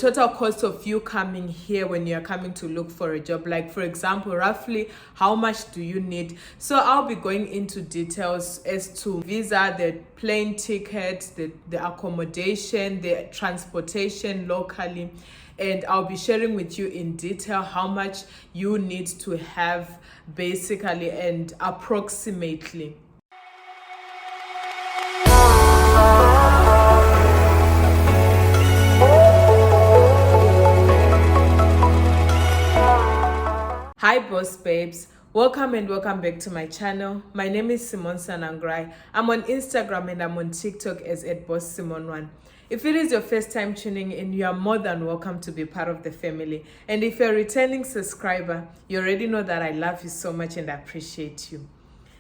total cost of you coming here when you're coming to look for a job. Like, for example, roughly how much do you need? So I'll be going into details as to visa, the plane ticket, the accommodation, the transportation locally, and I'll be sharing with you in detail how much you need to have basically and approximately. Hi boss babes, welcome back to my channel. My name is simonesanangurai. I'm on Instagram and I'm on TikTok as @bosssimone1. If it is your first time tuning in, you are more than welcome to be part of the family. And if you're a returning subscriber, you already know that I love you so much and I appreciate you.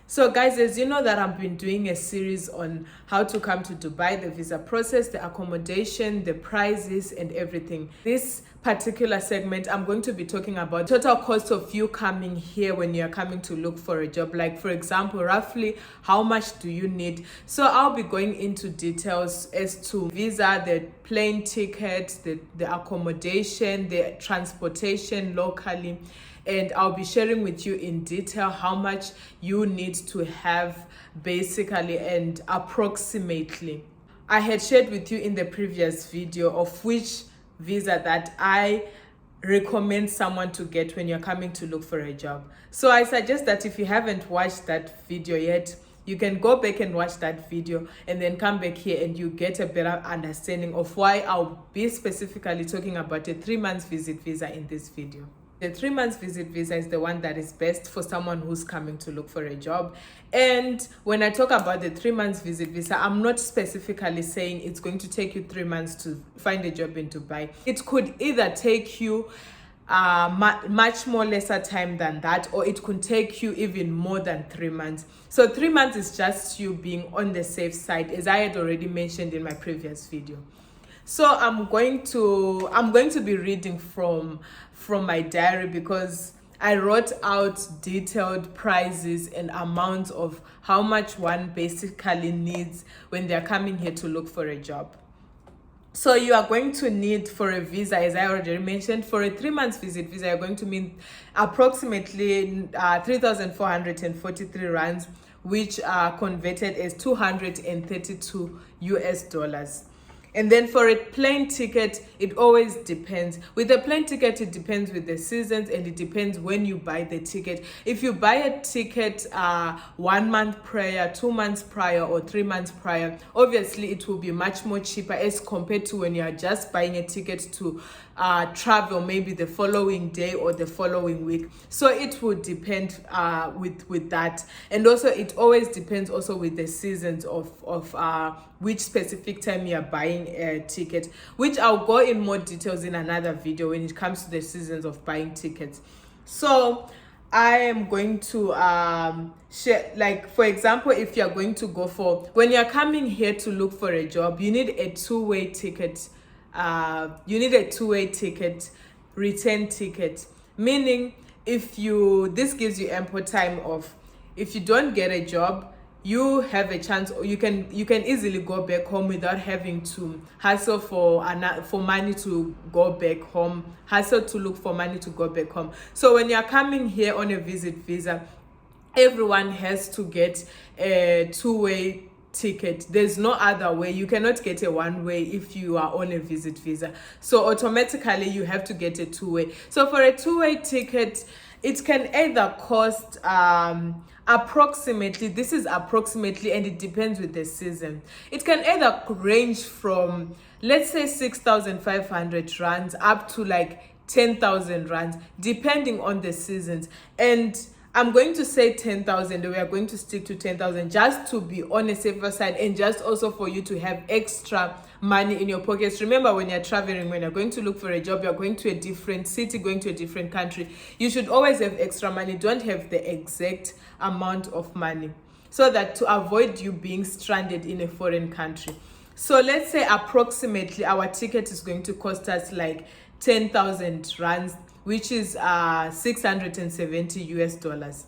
So guys, as you know that I've been doing a series on how to come to Dubai, the visa process, the accommodation, the prices and everything. This particular segment, I'm going to be talking about total cost of you coming here when you're coming to look for a job. Like, for example, roughly how much do you need? So I'll be going into details as to visa, the plane ticket, the accommodation, the transportation locally, and I'll be sharing with you in detail how much you need to have basically and approximately. I had shared with you in the previous video of which visa that I recommend someone to get when you're coming to look for a job. So I suggest that if you haven't watched that video yet, you can go back and watch that video and then come back here and you get a better understanding of why I'll be specifically talking about a 3-month visit visa in this video. The 3-month visit visa is the one that is best for someone who's coming to look for a job. And when I talk about the 3-month visit visa, I'm not specifically saying it's going to take you 3 months to find a job in Dubai. It could either take you much more lesser time than that, or it could take you even more than 3 months. So 3 months is just you being on the safe side, as I had already mentioned in my previous video. So I'm going to be reading from my diary because I wrote out detailed prices and amounts of how much one basically needs when they're coming here to look for a job. So you are going to need, for a visa, as I already mentioned, for a 3-month visit visa, you're going to need approximately 3,443 rands, which are converted as 232 US dollars. And then for a plane ticket, it always depends. With a plane ticket, it depends with the seasons and it depends when you buy the ticket. If you buy a ticket 1 month prior, 2 months prior, or 3 months prior, obviously it will be much more cheaper as compared to when you are just buying a ticket to travel maybe the following day or the following week. So it would depend with that. And also it always depends also with the seasons of which specific time you are buying a ticket, which I'll go in more details in another video when it comes to the seasons of buying tickets. So I am going to share, like, for example, if you're going to go for, when you're coming here to look for a job, you need a two-way ticket. Return ticket, meaning this gives you ample time of, if you don't get a job, you have a chance, or you can easily go back home without having to hustle for money to go back home, hustle to look for money to go back home. So when you're coming here on a visit visa, everyone has to get a two-way ticket. There's no other way. You cannot get a one-way if you are on a visit visa. So automatically you have to get a two-way. So for a two-way ticket, it can either cost approximately, this is approximately, and it depends with the season. It can either range from, let's say, 6,500 rands up to like 10,000 rands, depending on the seasons. And I'm going to say 10,000. We are going to stick to 10,000 just to be on a safer side, and just also for you to have extra money in your pockets. Remember, when you're traveling, when you're going to look for a job, you're going to a different city, going to a different country, you should always have extra money. Don't have the exact amount of money, so that to avoid you being stranded in a foreign country. So let's say approximately our ticket is going to cost us like 10,000 rands, which is 670 US dollars.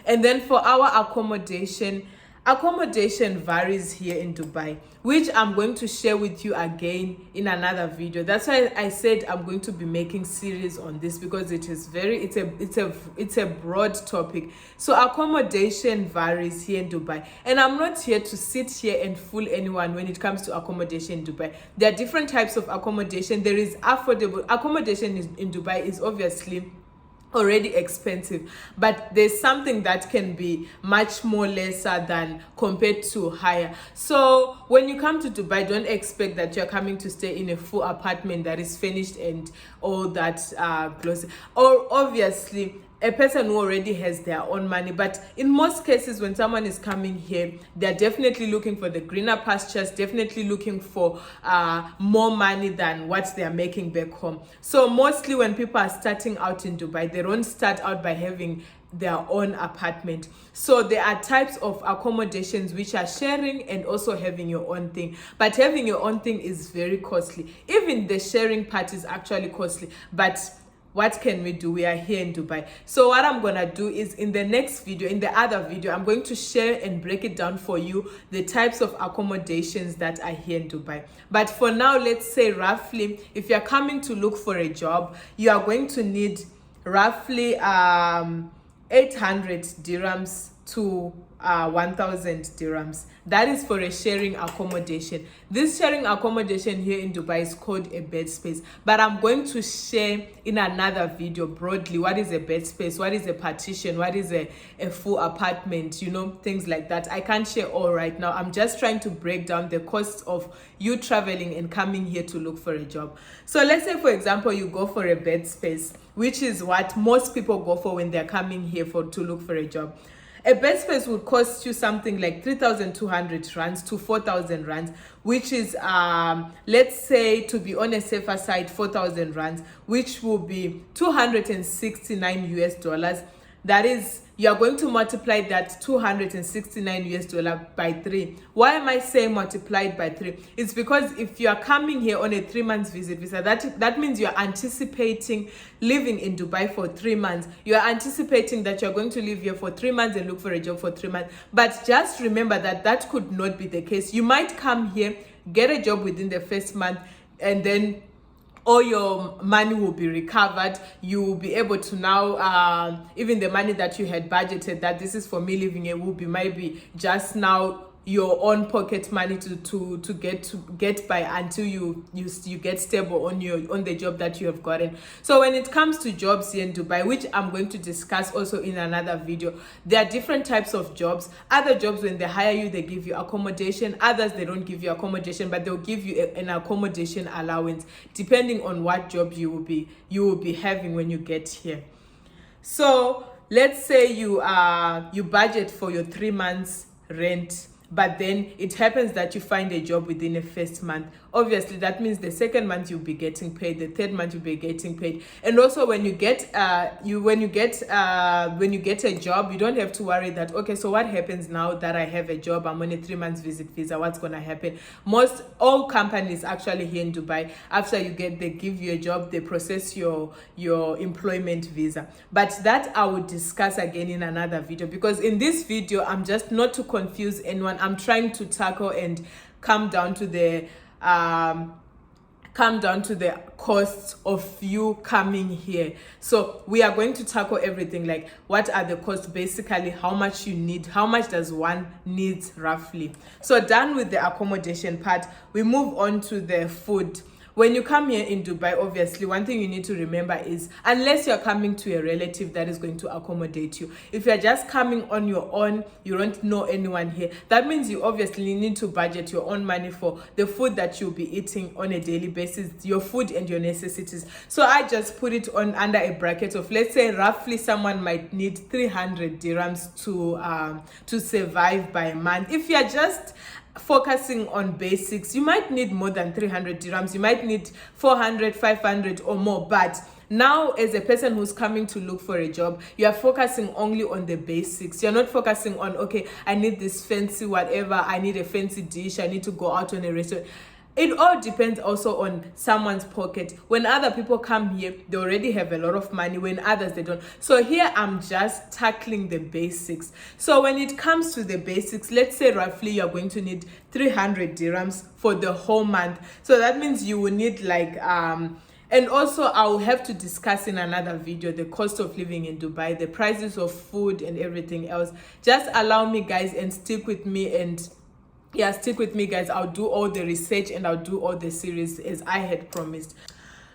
And then for our accommodation, Accommodation varies here in Dubai, which I'm going to share with you again in another video. That's why I said I'm going to be making series on this, because it is it's a broad topic. So accommodation varies here in Dubai, and I'm not here to sit here and fool anyone when it comes to accommodation in Dubai. There are different types of accommodation. There is affordable accommodation in Dubai is obviously already expensive, but there's something that can be much more lesser than compared to higher. So when you come to Dubai, don't expect that you're coming to stay in a full apartment that is finished and all that glossy, or obviously a person who already has their own money. But in most cases, when someone is coming here, they're definitely looking for the greener pastures, definitely looking for more money than what they're making back home. So mostly when people are starting out in Dubai, they don't start out by having their own apartment. So there are types of accommodations which are sharing and also having your own thing. But having your own thing is very costly. Even the sharing part is actually costly. But what can we do? We are here in Dubai. So what I'm gonna do is in the next video, in the other video, I'm going to share and break it down for you, the types of accommodations that are here in Dubai. But for now, let's say roughly, if you're coming to look for a job, you are going to need roughly 800 dirhams to 1000 dirhams. That is for a sharing accommodation. This sharing accommodation here in Dubai is called a bed space, but I'm going to share in another video broadly what is a bed space, what is a partition, what is a full apartment, you know, things like that. I can't share all right now. I'm just trying to break down the cost of you traveling and coming here to look for a job. So let's say, for example, you go for a bed space, which is what most people go for when they're coming here to look for a job. A bed space would cost you something like 3,200 rands to 4,000 rands, which is, let's say, to be on a safer side, 4,000 rands, which will be 269 US dollars. That is, you are going to multiply that 269 US dollar by 3. Why am I saying multiplied by 3? It's because if you are coming here on a 3-month visit visa, that means you are anticipating living in Dubai for 3 months. You are anticipating that you're going to live here for 3 months and look for a job for 3 months. But just remember that that could not be the case. You might come here, get a job within the first month, and then all your money will be recovered. You will be able to now, even the money that you had budgeted, that this is for me living here, will be maybe just now your own pocket money to get by until you get stable on the job that you have gotten. So when it comes to jobs here in Dubai, which I'm going to discuss also in another video, there are different types of jobs. Other jobs, when they hire you, they give you accommodation. Others, they don't give you accommodation, but they'll give you an accommodation allowance depending on what job you will be having when you get here. So let's say you budget for your 3 months rent, but then it happens that you find a job within the first month. Obviously, that means the second month you'll be getting paid, the third month you'll be getting paid. And also when you get when you get a job, you don't have to worry that, okay, so what happens now that I have a job, I'm on a 3 months visit visa, what's gonna happen? All companies actually here in Dubai, after they give you a job, they process your employment visa. But that I will discuss again in another video, because in this video, I'm just not to confuse anyone. I'm trying to tackle and come down to the costs of you coming here. So we are going to tackle everything, like what are the costs, basically how much you need, how much does one need roughly. So done with the accommodation part, we move on to the food. When you come here in Dubai, obviously, one thing you need to remember is, unless you're coming to a relative that is going to accommodate you, if you're just coming on your own, you don't know anyone here, that means you obviously need to budget your own money for the food that you'll be eating on a daily basis, your food and your necessities. So I just put it on under a bracket of, let's say, roughly someone might need 300 dirhams to survive by a month. If you're just focusing on basics, you might need more than 300 dirhams. You might need 400, 500 or more. But now, as a person who's coming to look for a job, you are focusing only on the basics. You're not focusing on, okay, I need this fancy whatever, I need a fancy dish, I need to go out on a restaurant. it all depends also on someone's pocket. When other people come here, they already have a lot of money. When others, they don't. So here I'm just tackling the basics. So when it comes to the basics, let's say roughly you're going to need 300 dirhams for the whole month. So that means you will need like and also I'll have to discuss in another video the cost of living in Dubai, the prices of food and everything else. Just allow me, guys, and stick with me, and yeah, stick with me, guys. I'll do all the research and I'll do all the series as I had promised.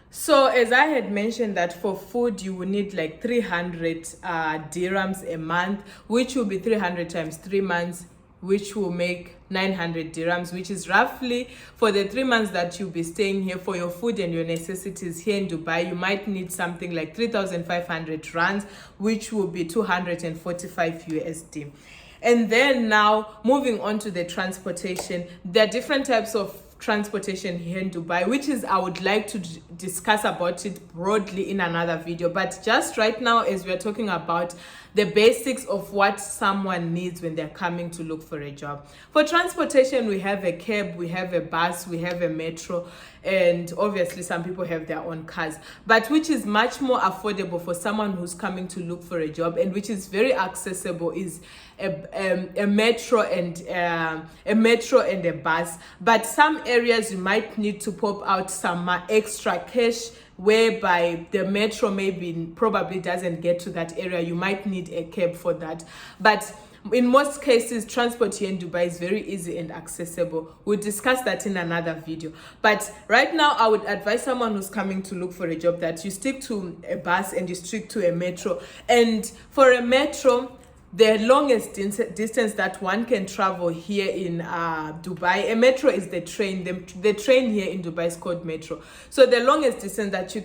So as I had mentioned, that for food you will need like 300 dirhams a month, which will be 300 times 3 months, which will make 900 dirhams, which is roughly, for the 3 months that you'll be staying here, for your food and your necessities here in Dubai, you might need something like 3,500 rands, which will be 245 USD. And then now moving on to the transportation, there are different types of transportation here in Dubai, which is, I would like to discuss about it broadly in another video. But just right now, as we're talking about the basics of what someone needs when they're coming to look for a job. For transportation, we have a cab, we have a bus, we have a metro, and obviously some people have their own cars, but which is much more affordable for someone who's coming to look for a job, and which is very accessible, is a metro and a bus. But some areas you might need to pop out some extra cash, whereby the metro probably doesn't get to that area. You might need a cab for that. But in most cases, transport here in Dubai is very easy and accessible. We'll discuss that in another video. But right now, I would advise someone who's coming to look for a job that you stick to a bus and you stick to a metro. And for a metro, the longest distance that one can travel here in Dubai, a metro is the train. The train here in Dubai is called metro. So the longest distance that you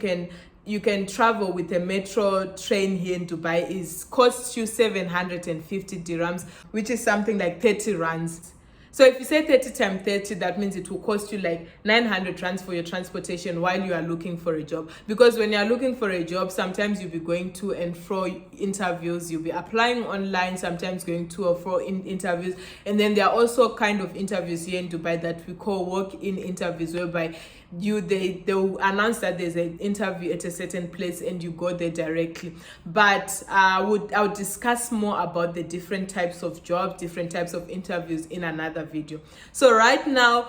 can travel with a metro train here in Dubai costs you 750 dirhams, which is something like 30 rands. So if you say 30 times 30, that means it will cost you like 900 rands for your transportation while you are looking for a job. Because when you are looking for a job, sometimes you'll be going to and fro interviews, you'll be applying online, sometimes going to or fro in interviews. And then there are also kind of interviews here in Dubai that we call walk-in interviews, whereby they will announce that there's an interview at a certain place and you go there directly. But I would discuss more about the different types of jobs, different types of interviews in another video. So right now,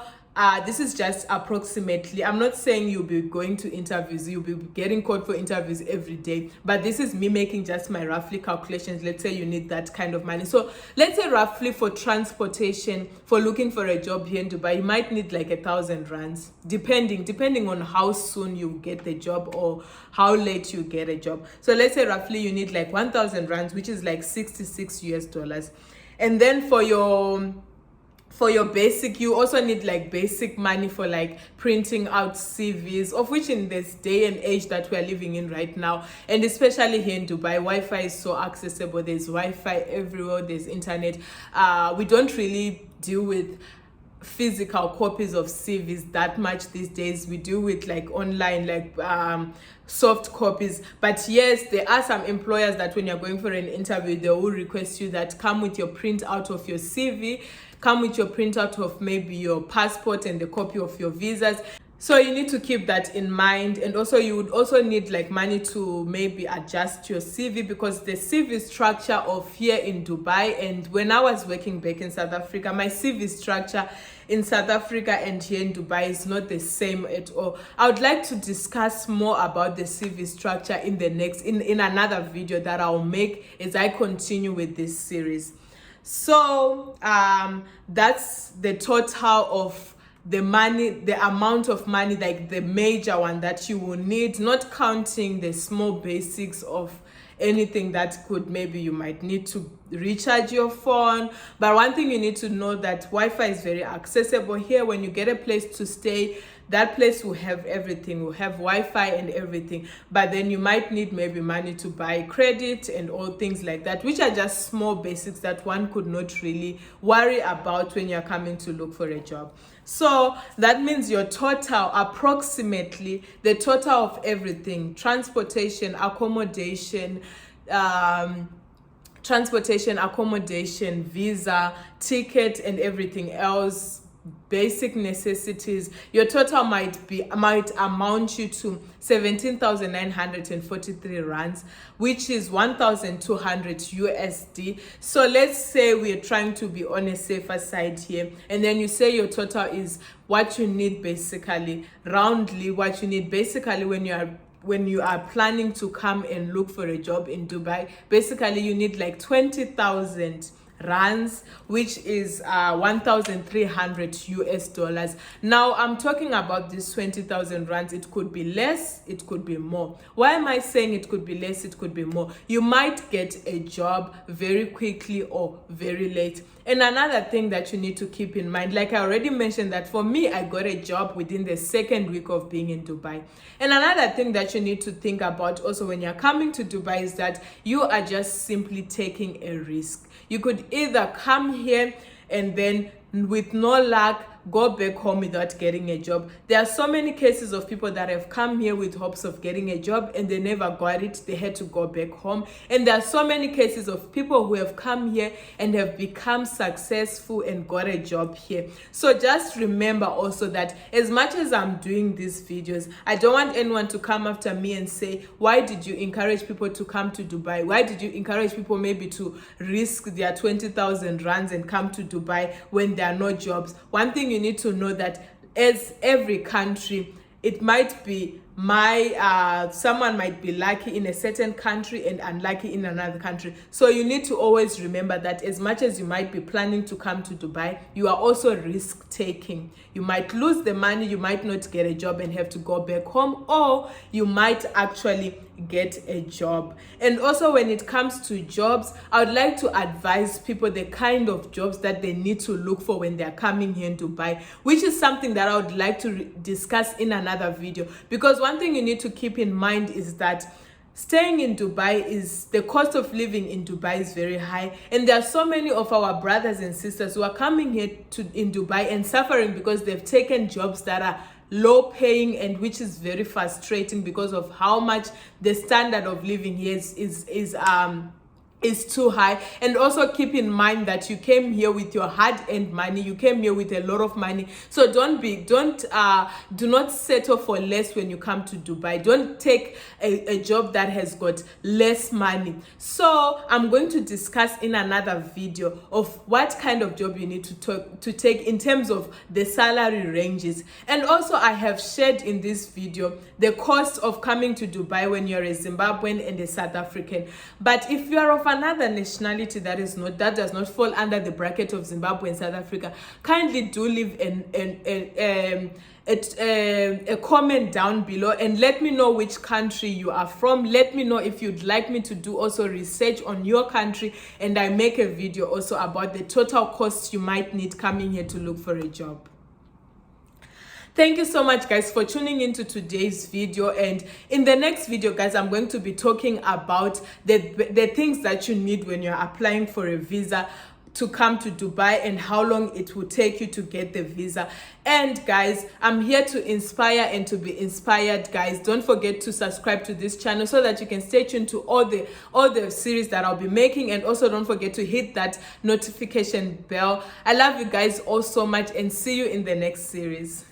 this is just approximately. I'm not saying you'll be going to interviews, you'll be getting called for interviews every day, but this is me making just my roughly calculations. Let's say you need that kind of money. So let's say roughly for transportation, for looking for a job here in Dubai, you might need like 1,000 rands, depending on how soon you get the job or how late you get a job. So let's say roughly you need like 1,000 rands, which is like 66 US dollars. And then for your basic, you also need like basic money for like printing out CVs, of which in this day and age that we're living in right now, and especially here in Dubai, Wi-Fi is so accessible. There's Wi-Fi everywhere, there's internet. We don't really deal with physical copies of CVs that much these days. We do with like online, like soft copies. But yes, there are some employers that when you're going for an interview, they will request you that come with your print out of your CV, come with your printout of maybe your passport and the copy of your visas. So you need to keep that in mind. And also you would also need like money to maybe adjust your CV, because the CV structure of here in Dubai, and when I was working back in South Africa, my CV structure in South Africa and here in Dubai is not the same at all. I would like to discuss more about the CV structure in another video that I'll make as I continue with this series. So that's the total of the money, the amount of money, like the major one that you will need, not counting the small basics of anything that maybe you might need to recharge your phone. But one thing you need to know, that Wi-Fi is very accessible here. When you get a place to stay, that place will have everything, will have Wi-Fi and everything. But then you might need maybe money to buy credit and all things like that, which are just small basics that one could not really worry about when you're coming to look for a job. So that means your total, approximately the total of everything, transportation, accommodation, accommodation, visa, ticket, and everything else, basic necessities, your total might amount you to 17,943 rands, which is 1,200 USD. So let's say we're trying to be on a safer side here, and then you say your total is what you need, basically roundly what you need basically when you are planning to come and look for a job in Dubai. Basically you need like 20,000 rands, which is 1,300 US dollars. Now I'm talking about this 20,000 rands. It could be less, it could be more. Why am I saying it could be less, it could be more? You might get a job very quickly or very late. And another thing that you need to keep in mind, like I already mentioned, that for me, I got a job within the second week of being in Dubai. And another thing that you need to think about also when you're coming to Dubai is that you are just simply taking a risk. You could either come here and then with no luck go back home without getting a job. There are so many cases of people that have come here with hopes of getting a job and they never got it. They had to go back home. And there are so many cases of people who have come here and have become successful and got a job here. So just remember also that as much as I'm doing these videos, I don't want anyone to come after me and say, why did you encourage people to come to Dubai? Why did you encourage people maybe to risk their 20,000 rands and come to Dubai when there are no jobs? One thing you need to know that as every country, it might be someone might be lucky in a certain country and unlucky in another country. So you need to always remember that as much as you might be planning to come to Dubai, you are also risk taking. You might lose the money, you might not get a job and have to go back home, or you might actually get a job. And also when it comes to jobs, I would like to advise people the kind of jobs that they need to look for when they're coming here in Dubai, which is something that I would like to discuss in another video. Because one thing you need to keep in mind is that staying in Dubai the cost of living in Dubai is very high, and there are so many of our brothers and sisters who are coming here in Dubai and suffering because they've taken jobs that are low paying, and which is very frustrating because of how much the standard of living here is too high. And also keep in mind that you came here with your hard-earned money, you came here with a lot of money. So do not settle for less when you come to Dubai. Don't take a job that has got less money. So I'm going to discuss in another video of what kind of job you need to take in terms of the salary ranges. And also I have shared in this video the cost of coming to Dubai when you're a Zimbabwean and a South African. But if you are of another nationality that does not fall under the bracket of Zimbabwe and South Africa, kindly do leave a comment down below and let me know which country you are from. Let me know if you'd like me to do also research on your country, and I make a video also about the total cost you might need coming here to look for a job. Thank you so much, guys, for tuning into today's video. And in the next video, guys, I'm going to be talking about the things that you need when you're applying for a visa to come to Dubai and how long it will take you to get the visa. And guys, I'm here to inspire and to be inspired. Guys, don't forget to subscribe to this channel so that you can stay tuned to all the series that I'll be making. And also don't forget to hit that notification bell. I love you guys all so much, and see you in the next series.